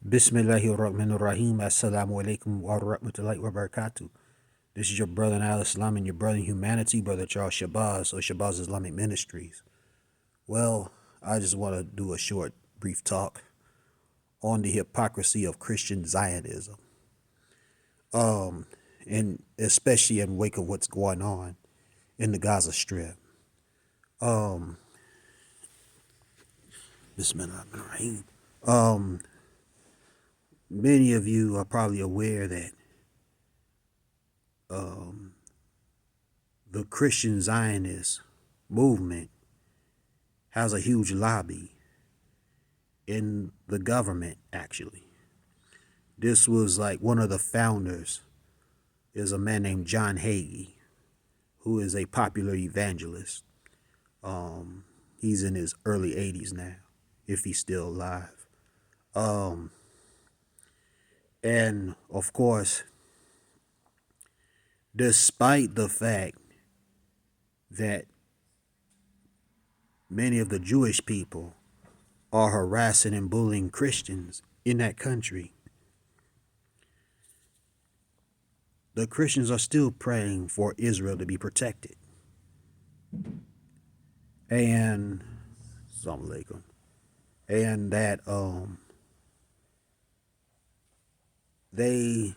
Bismillahirrahmanirrahim. Assalamu alaikum wa rahmatullahi wa barakatuh. This is your brother in Al-Islam and your brother in humanity, Brother Charles Shabazz, or Shabazz Islamic Ministries. Well, I just want to do a short, brief talk on the hypocrisy of Christian Zionism, and especially in wake of what's going on in the Gaza Strip. Bismillahirrahmanirrahim. Many of you are probably aware that the Christian Zionist movement has a huge lobby in the government, actually. This was like one of the founders is a man named John Hagee, who is a popular evangelist. He's in his early 80s now, if he's still alive. And of course, despite the fact that many of the Jewish people are harassing and bullying Christians in that country, the Christians are still praying for Israel to be protected. And Assalamu alaikum. And that they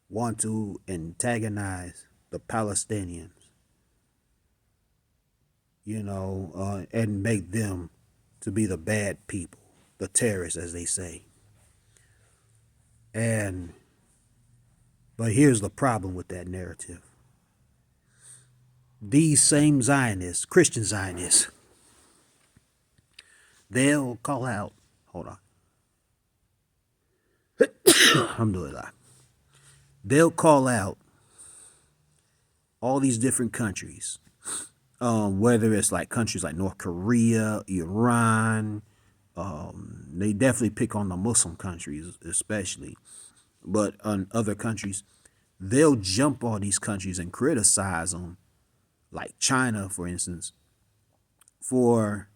want to antagonize the Palestinians, and make them to be the bad people, the terrorists, as they say. But here's the problem with that narrative. These same Zionists, Christian Zionists, they'll call out, hold on. Alhamdulillah. They'll call out all these different countries, whether it's like countries like North Korea, Iran. They definitely pick on the Muslim countries, especially. But on other countries, they'll jump on these countries and criticize them, like China, for instance, for,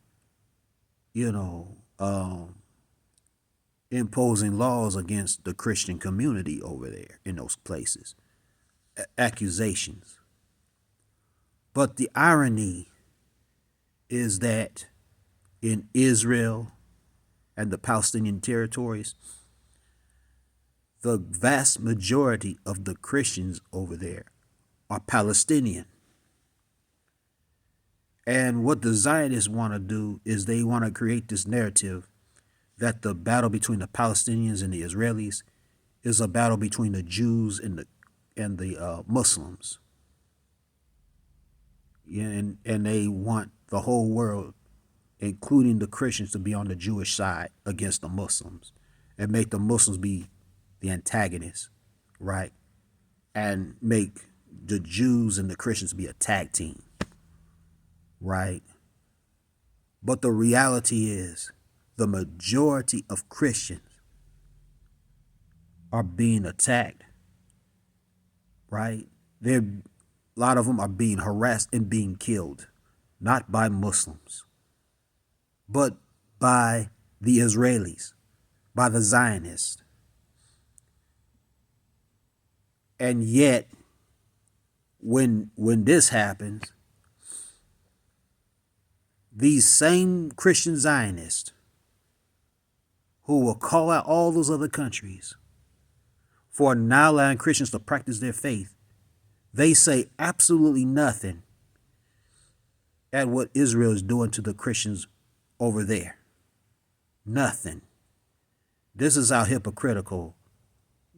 imposing laws against the Christian community over there in those places. Accusations. But the irony is that in Israel and the Palestinian territories, the vast majority of the Christians over there are Palestinian. And what the Zionists want to do is they want to create this narrative that the battle between the Palestinians and the Israelis is a battle between the Jews and the Muslims. And they want the whole world, including the Christians, to be on the Jewish side against the Muslims and make the Muslims be the antagonists, right? And make the Jews and the Christians be a tag team, right? But the reality is the majority of Christians are being attacked, right? A lot of them are being harassed and being killed, not by Muslims, but by the Israelis, by the Zionists. And yet, when this happens, these same Christian Zionists who will call out all those other countries for not allowing Christians to practice their faith, they say absolutely nothing at what Israel is doing to the Christians over there. Nothing. This is how hypocritical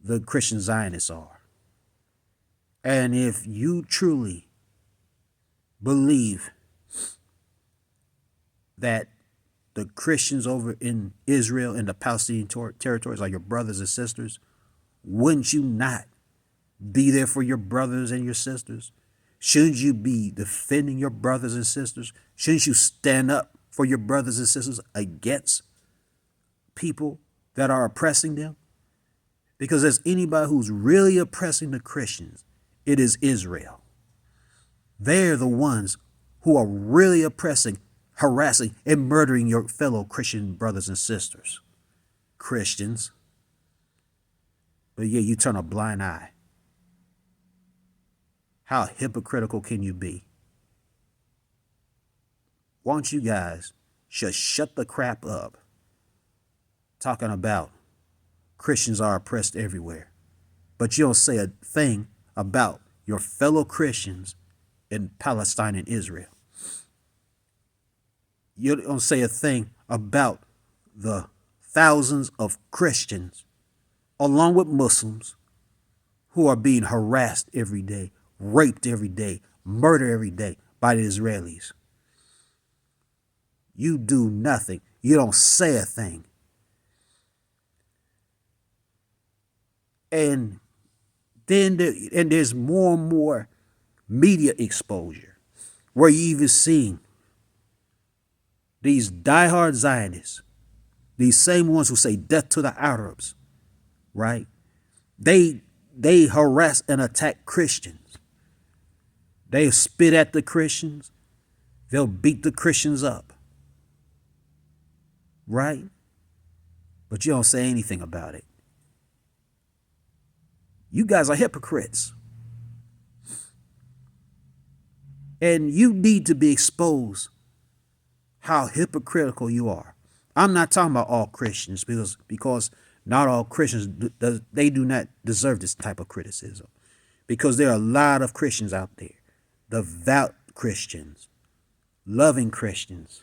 the Christian Zionists are. And if you truly believe that the Christians over in Israel and the Palestinian territories are your brothers and sisters, wouldn't you not be there for your brothers and your sisters? Shouldn't you be defending your brothers and sisters? Shouldn't you stand up for your brothers and sisters against people that are oppressing them? Because there's anybody who's really oppressing the Christians, it is Israel. They're the ones who are really oppressing, harassing, and murdering your fellow Christian brothers and sisters. Christians, but yeah, you turn a blind eye. How hypocritical can you be? Why don't you guys just shut the crap up talking about Christians are oppressed everywhere, but you don't say a thing about your fellow Christians in Palestine and Israel. You don't say a thing about the thousands of Christians, along with Muslims, who are being harassed every day, raped every day, murdered every day by the Israelis. You do nothing. You don't say a thing. And then there's more and more media exposure where you even seeing these diehard Zionists, these same ones who say death to the Arabs, right? They harass and attack Christians. They spit at the Christians. They'll beat the Christians up, right? But you don't say anything about it. You guys are hypocrites. And you need to be exposed how hypocritical you are. I'm not talking about all Christians because not all Christians, they do not deserve this type of criticism. Because there are a lot of Christians out there, devout Christians, loving Christians,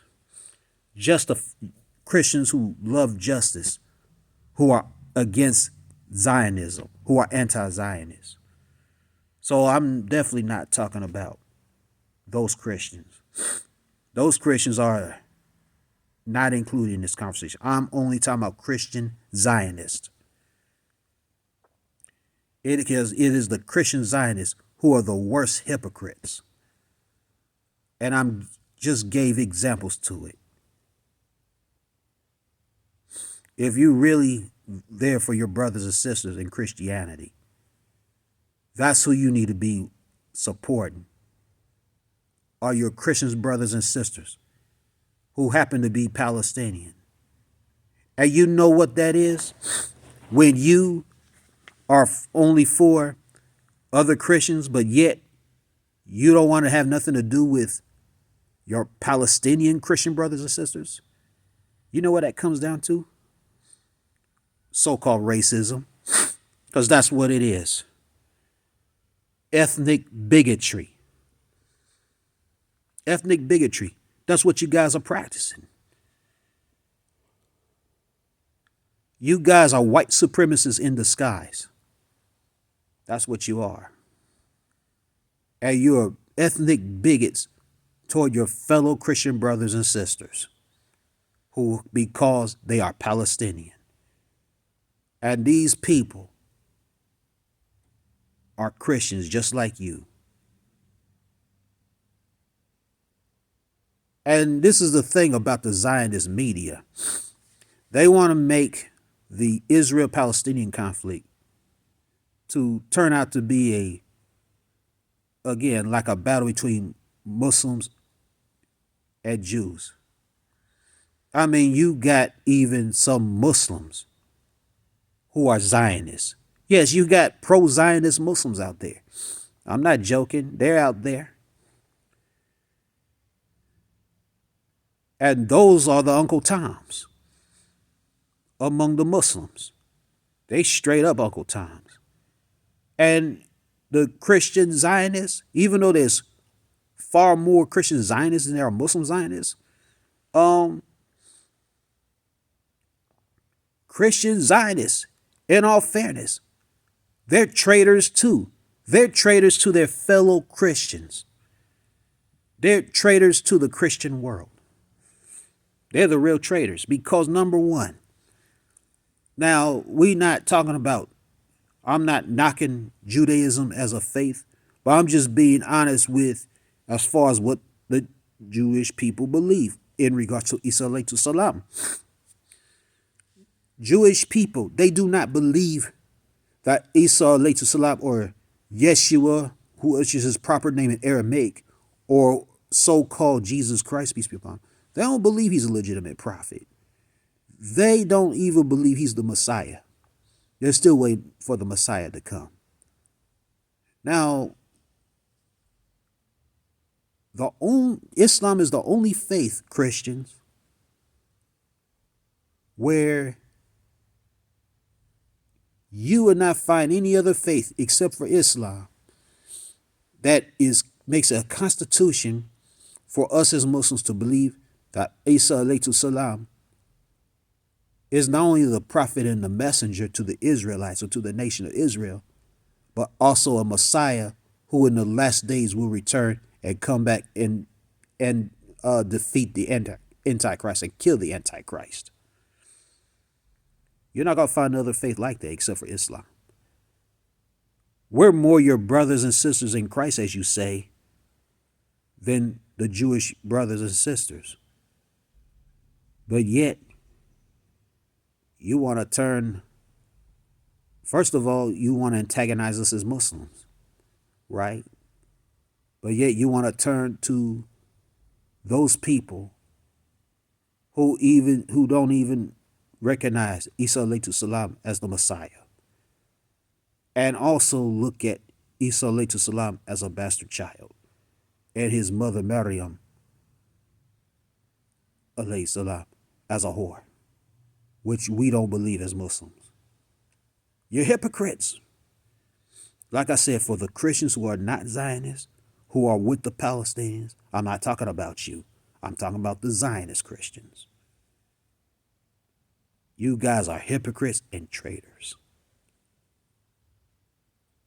Christians who love justice, who are against Zionism, who are anti-Zionists. So I'm definitely not talking about those Christians. Those Christians are not included in this conversation. I'm only talking about Christian Zionists. Because it is the Christian Zionists who are the worst hypocrites. And I'm just gave examples to it. If you really there for your brothers and sisters in Christianity, that's who you need to be supporting. Are your Christian brothers and sisters who happen to be Palestinian. And you know what that is? When you are only for other Christians, but yet you don't want to have nothing to do with your Palestinian Christian brothers and sisters. You know what that comes down to? So-called racism. Because that's what it is. Ethnic bigotry. Ethnic bigotry. That's what you guys are practicing. You guys are white supremacists in disguise. That's what you are. And you're ethnic bigots toward your fellow Christian brothers and sisters because they are Palestinian. And these people are Christians just like you. And this is the thing about the Zionist media. They want to make the Israel-Palestinian conflict to turn out to be again, like a battle between Muslims and Jews. I mean, you got even some Muslims who are Zionists. Yes, you got pro-Zionist Muslims out there. I'm not joking. They're out there. And those are the Uncle Toms among the Muslims. They straight up Uncle Toms. And the Christian Zionists, even though there's far more Christian Zionists than there are Muslim Zionists, Christian Zionists, in all fairness, they're traitors too. They're traitors to their fellow Christians. They're traitors to the Christian world. They're the real traitors because, number one, now we're not talking about, I'm not knocking Judaism as a faith, but I'm just being honest with as far as what the Jewish people believe in regards to Isa alayhi salam. Jewish people, they do not believe that Isa alayhi salam or Yeshua, who is his proper name in Aramaic, or so-called Jesus Christ, peace be upon him, they don't believe he's a legitimate prophet. They don't even believe he's the Messiah. They're still waiting for the Messiah to come. Now, Islam is the only faith, Christians, where you will not find any other faith except for Islam that makes a constitution for us as Muslims to believe that Isa alayhi salam is not only the prophet and the messenger to the Israelites or to the nation of Israel, but also a Messiah who in the last days will return and come back and defeat the Antichrist and kill the Antichrist. You're not going to find another faith like that except for Islam. We're more your brothers and sisters in Christ, as you say, than the Jewish brothers and sisters. But yet, you want to turn, first of all, you want to antagonize us as Muslims, right? But yet you want to turn to those people who don't even recognize Isa alayhi salam as the Messiah. And also look at Isa alayhi salam as a bastard child and his mother Maryam alayhi salam as a whore, which we don't believe as Muslims. You're hypocrites. Like I said, for the Christians who are not Zionists, who are with the Palestinians, I'm not talking about you. I'm talking about the Zionist Christians. You guys are hypocrites and traitors.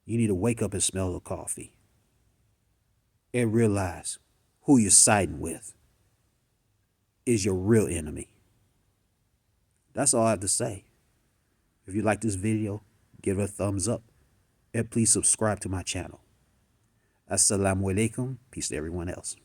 You need to wake up and smell the coffee and realize who you're siding with is your real enemy. That's all I have to say. If you like this video, give it a thumbs up and please subscribe to my channel. Assalamu alaikum. Peace to everyone else.